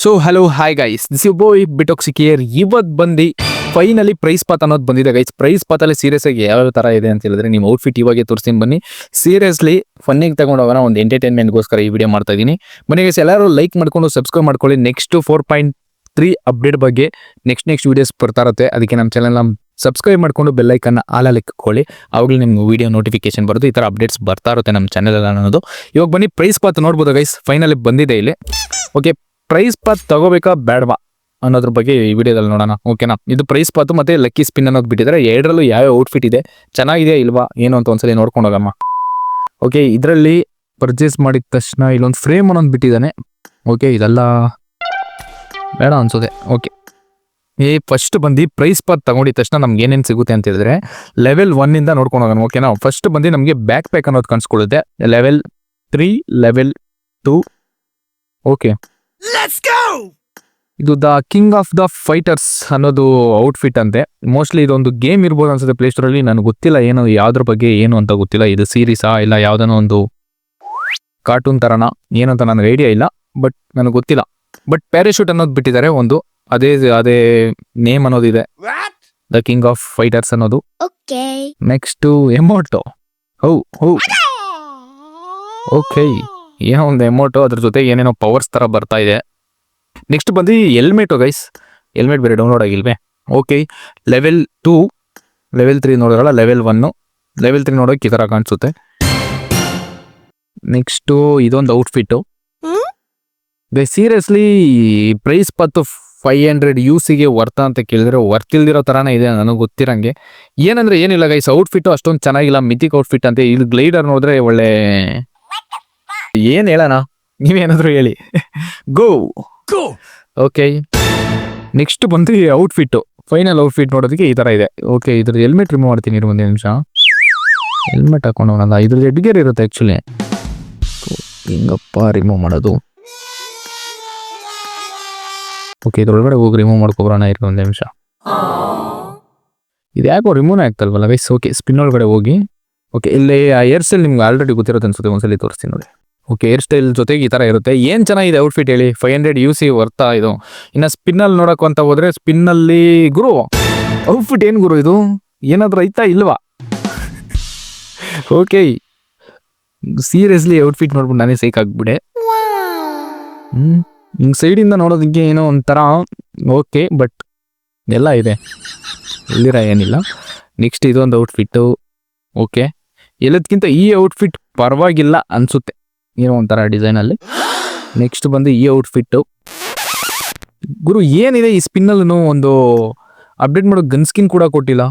So hello hi guys, this you boy be toxic here. ಇವತ್ತು ಬಂದು finally price path ಅನ್ನೋದು ಬಂದಿದೆ ಗೈಸ್. ಪ್ರೈಸ್ ಪಾತಲ್ಲಿ ಸೀರಿಯಸ್ ಆಗಿ ಯಾವ ಥರ ಇದೆ ಅಂತ ಹೇಳಿದ್ರೆ ನಿಮ್ಮ ಔಟ್ಫಿಟ್ ಇವಾಗೆ ತೋರಿಸ್ತೀನಿ ಬನ್ನಿ. ಸೀರಿಯಸ್ಲಿ ಫನ್ನಿಗೆ ತಗೊಂಡು ಹೋಗೋಣ, ಒಂದು ಎಂಟರ್ಟೈನ್ಮೆಂಟ್ಗೋಸ್ಕರ ಈ ವಿಡಿಯೋ ಮಾಡ್ತಾ ಇದ್ದೀನಿ. ಬನ್ನಿ ಗೈಸ್, ಎಲ್ಲರೂ ಲೈಕ್ ಮಾಡ್ಕೊಂಡು ಸಬ್ಸ್ಕ್ರೈಬ್ ಮಾಡ್ಕೊಳ್ಳಿ. ನೆಕ್ಸ್ಟ್ 4.3 ಅಪ್ಡೇಟ್ ಬಗ್ಗೆ ನೆಕ್ಸ್ಟ್ ವೀಡಿಯೋಸ್ ಬರ್ತಾ ಇರುತ್ತೆ. ಅದಕ್ಕೆ ನಮ್ಮ ಚಾನಲ್ನ ಸಬ್ಸ್ಕ್ರೈಬ್ ಮಾಡ್ಕೊಂಡು ಬೆಲ್ಲೈಕನ್ನ ಆಲಲ್ಲಿ ಇಟ್ಕೊಳ್ಳಿ. ಅವಾಗಲೇ ನಿಮ್ಗೆ ವಿಡಿಯೋ ನೋಟಿಫಿಕೇಶನ್ ಬರುತ್ತೆ. ಈ ಥರ ಅಪ್ಡೇಟ್ಸ್ ಬರ್ತಾ ಇರುತ್ತೆ ನಮ್ಮ ಚಾನಲ್ ಅನ್ನೋದು. ಇವಾಗ ಬನ್ನಿ ಪ್ರೈಸ್ ಪಾತ್ ನೋಡ್ಬೋದು ಗೈಸ್. ಫೈನಲಿ ಬಂದಿದೆ ಇಲ್ಲಿ. ಓಕೆ, ಪ್ರೈಸ್ ಪಾತ್ ತಗೋಬೇಕಾ ಬೇಡವಾ ಅನ್ನೋದ್ರ ಬಗ್ಗೆ ಈ ವಿಡಿಯೋದಲ್ಲಿ ನೋಡೋಣ. ಓಕೆನಾ, ಇದು ಪ್ರೈಸ್ ಪಾತು ಮತ್ತೆ ಲಕ್ಕಿ ಸ್ಪಿನ್ ಅನ್ನೋದು ಬಿಟ್ಟಿದ್ದಾರೆ. ಎರಡರಲ್ಲೂ ಯಾವ ಔಟ್ಫಿಟ್ ಇದೆ, ಚೆನ್ನಾಗಿದೆಯಾ ಇಲ್ವಾ ಏನು ಅಂತ ಒಂದ್ಸಲಿ ನೋಡ್ಕೊಂಡು ಹೋಗಮ್ಮ. ಓಕೆ, ಇದರಲ್ಲಿ ಪರ್ಚೇಸ್ ಮಾಡಿದ ತಕ್ಷಣ ಇಲ್ಲೊಂದು ಫ್ರೇಮ್ ಅನ್ನೋದು ಬಿಟ್ಟಿದ್ದಾನೆ. ಓಕೆ, ಇದೆಲ್ಲ ಬೇಡ ಅನ್ಸೋದೆ. ಓಕೆ, ಫಸ್ಟ್ ಬಂದು ಪ್ರೈಸ್ ಪಾತ್ ತಗೊಂಡಿದ ತಕ್ಷಣ ನಮ್ಗೆ ಏನೇನು ಸಿಗುತ್ತೆ ಅಂತ ಹೇಳಿದ್ರೆ ಲೆವೆಲ್ 1 ಇಂದ ನೋಡ್ಕೊಂಡು ಹೋಗೋಣ. ಓಕೆನಾ, ಫಸ್ಟ್ ಬಂದು ನಮಗೆ ಬ್ಯಾಕ್ ಪ್ಯಾಕ್ ಅನ್ನೋದು ಕಾಣಿಸ್ಕೊಳ್ಳುತ್ತೆ. Level 3, level 2. ಓಕೆ, ಇದು the king of the fighters ಅನ್ನೋದು ಔಟ್ಫಿಟ್ ಅಂತೆ. ಮೋಸ್ಟ್ಲಿ ಇದೊಂದು ಗೇಮ್ ಇರ್ಬೋದು ಅನ್ಸುತ್ತೆ ಪ್ಲೇ ಸ್ಟೋರ್ ಅಲ್ಲಿ. ನನಗೆ ಗೊತ್ತಿಲ್ಲ ಏನು ಯಾವ್ದ್ರ ಬಗ್ಗೆ ಏನು ಅಂತ ಗೊತ್ತಿಲ್ಲ. ಇದು ಸೀರೀಸಾ ಇಲ್ಲ ಯಾವ್ದನೋ ಒಂದು ಕಾರ್ಟೂನ್ ತರನ ಏನು ಅಂತ ನನಗೆ ಐಡಿಯಾ ಇಲ್ಲ, ಬಟ್ ನನಗೆ ಗೊತ್ತಿಲ್ಲ. ಬಟ್ ಪ್ಯಾರಾಶೂಟ್ ಅನ್ನೋದು ಬಿಟ್ಟಿದ್ದಾರೆ ಒಂದು, ಅದೇ ನೇಮ್ ಅನ್ನೋದಿದೆ, ದ ಕಿಂಗ್ ಆಫ್ ಫೈಟರ್ಸ್ ಅನ್ನೋದು. Next emote. ಓಕೆ, ಏನೋ ಒಂದು ಎಮೋಟೋ, ಅದ್ರ ಜೊತೆ ಏನೇನೋ ಪವರ್ಸ್ ತರ ಬರ್ತಾ ಇದೆ. ನೆಕ್ಸ್ಟ್ ಬಂದು ಹೆಲ್ಮೆಟು ಗೈಸ್. ಹೆಲ್ಮೆಟ್ ಬೇರೆ ಡೌನ್ಲೋಡ್ ಆಗಿಲ್ವೇ. ಓಕೆ, ಲೆವೆಲ್ 2, ಲೆವೆಲ್ 3 ನೋಡೋಲ್ಲ, ಲೆವೆಲ್ 1, ಲೆವೆಲ್ 3 ನೋಡೋಕೆ ಈ ಥರ ಕಾಣಿಸುತ್ತೆ. ನೆಕ್ಸ್ಟು ಇದೊಂದು ಔಟ್ಫಿಟ್ಟು. ಸೀರಿಯಸ್ಲಿ ಪ್ರೈಸ್ ಪತ್ತು 500 ಯೂಸಿಗೆ ವರ್ತ ಅಂತ ಕೇಳಿದ್ರೆ ವರ್ತ್ ಇಲ್ದಿರೋ ಥರನೇ ಇದೆ ನನಗೆ ಗೊತ್ತಿರಂಗೆ. ಏನಂದ್ರೆ ಏನಿಲ್ಲ ಗೈಸ್, ಔಟ್ಫಿಟ್ಟು ಅಷ್ಟೊಂದು ಚೆನ್ನಾಗಿಲ್ಲ, ಮಿಥಿಕ್ ಔಟ್ಫಿಟ್ ಅಂತೆ. ಇದು ಗ್ಲೈಡರ್ ನೋಡಿದ್ರೆ ಒಳ್ಳೆ, ಏನು ಹೇಳೋಣ, ನೀವೇನಾದರೂ ಹೇಳಿ. ಗೋ. ಓಕೆ, ನೆಕ್ಸ್ಟ್ ಬಂದು ಔಟ್ಫಿಟ್ಟು, ಫೈನಲ್ ಔಟ್ಫಿಟ್ ನೋಡೋದಕ್ಕೆ ಈ ಥರ ಇದೆ. ಓಕೆ, ಇದ್ರದ್ದು ಹೆಲ್ಮೆಟ್ ರಿಮೂವ್ ಮಾಡ್ತೀನಿ ಒಂದು ನಿಮಿಷ. ಹೆಲ್ಮೆಟ್ ಹಾಕೊಂಡು ಹೋಗೋಣ. ಇದ್ರದ್ದು ಹೆಡ್ಗೇರ್ ಇರುತ್ತೆ ಆ್ಯಕ್ಚುಲಿ. ಹಿಂಗಪ್ಪ ರಿಮೂವ್ ಮಾಡೋದು. ಓಕೆ, ಇದ್ರೊಳಗಡೆ ಹೋಗಿ ರಿಮೂವ್ ಮಾಡ್ಕೊಬರೋಣ ಒಂದು ನಿಮಿಷ. ಇದು ಯಾಕೋ ರಿಮೂವ್ ಆಗ್ತಲ್ವಲ್ಲ ಗೈಸ್. ಓಕೆ, ಸ್ಪಿನ್ ಒಳಗಡೆ ಹೋಗಿ. ಓಕೆ, ಇಲ್ಲಿ ಆ ಹೇರ್ ಸ್ಟೈಲ್ ನಿಮ್ಗೆ ಆಲ್ರೆಡಿ ಗೊತ್ತಿರುತ್ತೆ ಅನ್ಸುತ್ತೆ, ಒಂದ್ಸಲಿ ತೋರಿಸ್ತೀನಿ ನೋಡಿ. ಓಕೆ, ಹೇರ್ ಸ್ಟೈಲ್ ಜೊತೆಗೆ ಈ ಥರ ಇರುತ್ತೆ. ಏನು ಚೆನ್ನಾಗಿದೆ ಔಟ್ಫಿಟ್ ಹೇಳಿ, 500 UC ವರ್ತಾ ಇದು. ಇನ್ನು ಸ್ಪಿನ್ನಲ್ಲಿ ನೋಡೋಕೆ ಅಂತ ಹೋದ್ರೆ ಸ್ಪಿನ್ನಲ್ಲಿ ಗುರು ಔಟ್ಫಿಟ್ ಏನು ಗುರು ಇದು, ಏನಾದರೂ ಐತಾ ಇಲ್ವಾ? ಓಕೆ, ಸೀರಿಯಸ್ಲಿ ಔಟ್ಫಿಟ್ ನೋಡ್ಬಿಟ್ಟು ನಾನೇ ಸೇಕ್ ಆಗ್ಬಿಡೆ. ಹಿಂಗೆ ಸೈಡಿಂದ ನೋಡೋದಕ್ಕೆ ಏನೋ ಒಂಥರ ಓಕೆ, ಬಟ್ ಎಲ್ಲ ಇದೆ, ಇಲ್ಲಿರ ಏನಿಲ್ಲ. ನೆಕ್ಸ್ಟ್ ಇದೊಂದು ಔಟ್ಫಿಟ್ಟು. ಓಕೆ, ಎಲ್ಲದಕ್ಕಿಂತ ಈ ಔಟ್ಫಿಟ್ ಪರವಾಗಿಲ್ಲ ಅನಿಸುತ್ತೆ, ಏನೋ ಒಂಥರ ಡಿಸೈನಲ್ಲಿ. ನೆಕ್ಸ್ಟ್ ಬಂದು ಈ ಔಟ್ಫಿಟ್ಟು. ಗುರು ಏನಿದೆ ಈ ಸ್ಪಿನ್ನಲ್ಲೂ, ಒಂದು ಅಪ್ಡೇಟ್ ಮಾಡೋ ಗನ್ ಸ್ಕಿನ್ ಕೂಡ ಕೊಟ್ಟಿಲ್ಲ.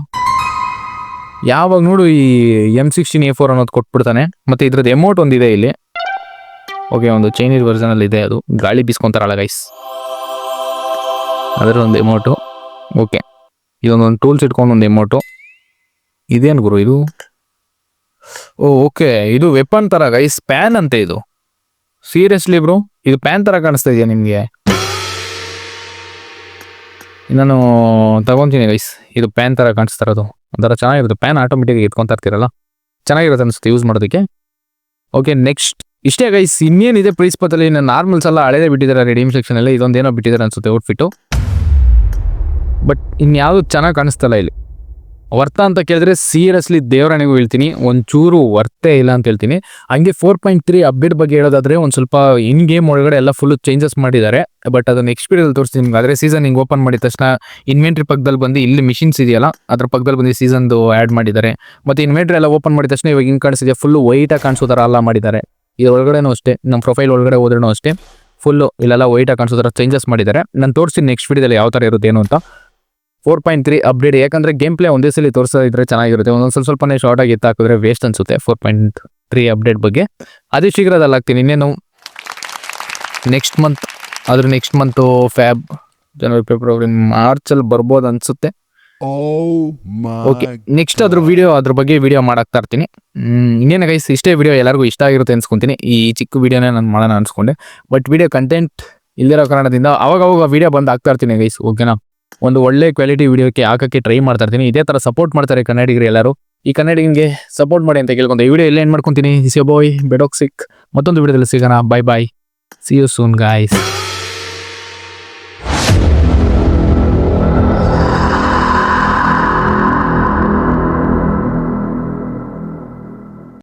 ಯಾವಾಗ ನೋಡು ಈ M16A4 ಅನ್ನೋದು ಕೊಟ್ಬಿಡ್ತಾನೆ. ಮತ್ತು ಇದ್ರದ್ದು ಎಮೌಂಟ್ ಒಂದಿದೆ ಇಲ್ಲಿ. ಓಕೆ, ಒಂದು ಚೈನೀಸ್ ವರ್ಜನಲ್ಲಿ ಇದೆ, ಅದು ಗಾಳಿ ಬೀಸ್ಕೊಂತಾರಲ್ಲ ಗೈಸ್, ಅದರ ಒಂದು ಎಮೌಂಟು. ಓಕೆ, ಇದೊಂದೊಂದು ಟೂಲ್ಸ್ ಇಟ್ಕೊಂಡು ಒಂದು ಎಮೌಂಟು. ಇದೇನು ಗುರು ಇದು? ಓಕೆ, ಇದು ವೆಪನ್ ಥರ ಗೈಸ್, ಪ್ಯಾನ್ ಅಂತೆ ಇದು. ಸೀರಿಯಸ್ಲಿ ಬ್ರೋ, ಇದು ಪ್ಯಾನ್ ಥರ ಕಾಣಿಸ್ತಾ ಇದೆಯಾ ನಿಮಗೆ? ನಾನು ತಗೊತೀನಿ ಗೈಸ್, ಇದು ಪ್ಯಾನ್ ಥರ ಕಾಣಿಸ್ತಾ ಇರೋದು. ಒಂಥರ ಚೆನ್ನಾಗಿರುತ್ತೆ, ಪ್ಯಾನ್ ಆಟೋಮೆಟಿಕ್ ಇಟ್ಕೊತಾ ಇರ್ತೀರಲ್ಲ, ಚೆನ್ನಾಗಿರುತ್ತೆ ಅನಿಸುತ್ತೆ ಯೂಸ್ ಮಾಡೋದಕ್ಕೆ. ಓಕೆ, ನೆಕ್ಸ್ಟ್ ಇಷ್ಟೇ ಗೈಸ್. ಇನ್ನೇನಿದೆ ಪ್ರೈಸ್ ಪತ್ತಲ್ಲಿ, ನಾರ್ಮಲ್ಸ್ ಎಲ್ಲ ಹಳೇದೇ ಬಿಟ್ಟಿದ್ದಾರೆ ರೆಡೀಮ್ ಸೆಕ್ಷನಲ್ಲಿ. ಇದೊಂದೇನೋ ಬಿಟ್ಟಿದ್ದಾರೆ ಅನಿಸುತ್ತೆ ಔಟ್ಫಿಟ್ಟು, ಬಟ್ ಇನ್ಯಾವುದು ಚೆನ್ನಾಗಿ ಕಾಣಿಸ್ತಲ್ಲ ಇಲ್ಲಿ. ವರ್ತ ಅಂತ ಕೇಳಿದ್ರೆ ಸೀರಿಯಸ್ಲಿ ದೇವರಾಣಿಗೂ ಹೇಳ್ತೀನಿ, ಒಂಚೂರು ವರ್ತೇ ಇಲ್ಲ ಅಂತ ಹೇಳ್ತೀನಿ. ಹಂಗೆ 4.3 ಅಪ್ಡೇಟ್ ಬಗ್ಗೆ ಹೇಳೋದಾದ್ರೆ ಒಂದು ಸ್ವಲ್ಪ ಇನ್ ಗೇಮ್ ಒಳಗಡೆ ಎಲ್ಲ ಫುಲ್ ಚೇಂಜಸ್ ಮಾಡಿದ್ದಾರೆ. ಬಟ್ ಅದನ್ನು ನೆಕ್ಸ್ಟ್ ವೀಡಿಯೋದಲ್ಲಿ ತೋರಿಸ್ತೀನಿ ನಿಮ್ಗೆ. ಆದರೆ ಸೀಸನ್ ಹಿಂಗೆ ಓಪನ್ ಮಾಡಿದ ತಕ್ಷಣ ಇನ್ವೆಂಟ್ರಿ ಪಕ್ಕದಲ್ಲಿ ಬಂದು ಇಲ್ಲಿ ಮಿಷಿನ್ಸ್ ಇದೆಯಲ್ಲ, ಅದ್ರ ಪಕ್ಕದಲ್ಲಿ ಬಂದು ಸೀಸನ್ದು ಆ್ಯಡ್ ಮಾಡಿದ್ದಾರೆ. ಮತ್ತು ಇನ್ವೆಂಟ್ರಿ ಎಲ್ಲ ಓಪನ್ ಮಾಡಿದ ತಕ್ಷಣ ಇವಾಗ ಹಿಂಗೆ ಕಾಣಿಸಿದೆ, ಫುಲ್ಲು ವೈಟಾಗಿ ಕಾಣಿಸೋ ಥರ ಎಲ್ಲ ಮಾಡಿದ್ದಾರೆ. ಈ ಒಳಗಡೆನೂ ಅಷ್ಟೇ, ನಮ್ಮ ಪ್ರೊಫೈಲ್ ಒಳಗಡೆ ಹೋದ್ರೂ ಅಷ್ಟೇ ಫುಲ್ಲು ಇಲ್ಲೆಲ್ಲ ವೈಟಾಗಿ ಕಾಣಿಸೋ ಥರ ಚೇಂಜಸ್ ಮಾಡಿದ್ದಾರೆ. ನಾನು ತೋರಿಸ್ತೀನಿ ನೆಕ್ಸ್ಟ್ ವೀಡಿಯೋದಲ್ಲಿ ಯಾವ ಥರ ಇರುತ್ತೆ ಏನು ಅಂತ. 4.3 ಅಪ್ಡೇಟ್, ಯಾಕಂದರೆ ಗೇಮ್ ಪ್ಲೇ ಒಂದೇ ಸಲ ತೋರಿಸ್ತಾ ಇದ್ರೆ ಚೆನ್ನಾಗಿರುತ್ತೆ. ಒಂದೊಂದು ಸ್ವಲ್ಪನೇ ಶಾರ್ಟ್ ಆಗಿ ಎತ್ತಾಕಿದ್ರೆ ವೇಸ್ಟ್ ಅನಿಸುತ್ತೆ. 4.3 ಅಪ್ಡೇಟ್ ಬಗ್ಗೆ ಅದೇ ಶೀಘ್ರದಲ್ಲಿ ಆಗ್ತೀನಿ. ಇನ್ನೇನು ನೆಕ್ಸ್ಟ್ ಮಂತು ಫ್ಯಾಬ್, ಜನವರಿ, ಫೆಬ್ರವರಿ, ಮಾರ್ಚಲ್ಲಿ ಬರ್ಬೋದು ಅನಿಸುತ್ತೆ. ಓಕೆ, ನೆಕ್ಸ್ಟ್ ಅದ್ರ ಬಗ್ಗೆ ವಿಡಿಯೋ ಮಾಡಾಕ್ತಾ ಇರ್ತೀನಿ. ಇನ್ನೇನು ಗೈಸ್, ಇಷ್ಟೇ ವಿಡಿಯೋ ಎಲ್ಲರಿಗೂ ಇಷ್ಟ ಆಗಿರುತ್ತೆ ಅನ್ಸ್ಕೊತೀನಿ. ಈ ಚಿಕ್ಕ ವಿಡಿಯೋನೇ ನಾನು ಮಾಡೋಣ ಅನ್ಸ್ಕೊಂಡೆ, ಬಟ್ ವಿಡಿಯೋ ಕಂಟೆಂಟ್ ಇಲ್ಲಿರೋ ಕಾರಣದಿಂದ ಅವಾಗ ವಿಡಿಯೋ ಬಂದು ಆಗ್ತಾ ಇರ್ತೀನಿ ಗೈಸ್. ಓಕೆನಾ, ಒಂದು ಒಳ್ಳೆ ಕ್ವಾಲಿಟಿ ವಿಡಿಯೋಕ್ಕೆ ಹಾಕೋಕ್ಕೆ ಟ್ರೈ ಮಾಡ್ತಾ ಇರ್ತೀನಿ. ಇದೇ ಥರ ಸಪೋರ್ಟ್ ಮಾಡ್ತಾರೆ ಕನ್ನಡಿಗರು ಎಲ್ಲರೂ. ಈ ಕನ್ನಡಿಗನಿಗೆ ಸಪೋರ್ಟ್ ಮಾಡಿ ಅಂತ ಕೇಳ್ಕೊಂತ ಈ ವಿಡಿಯೋ ಎಲ್ಲ ಏನು ಮಾಡ್ಕೊತೀನಿ. This you boy be toxic. ಮತ್ತೊಂದು ವಿಡಿಯೋದಲ್ಲಿ ಸಿಗೋಣ. Bye. See you soon guys.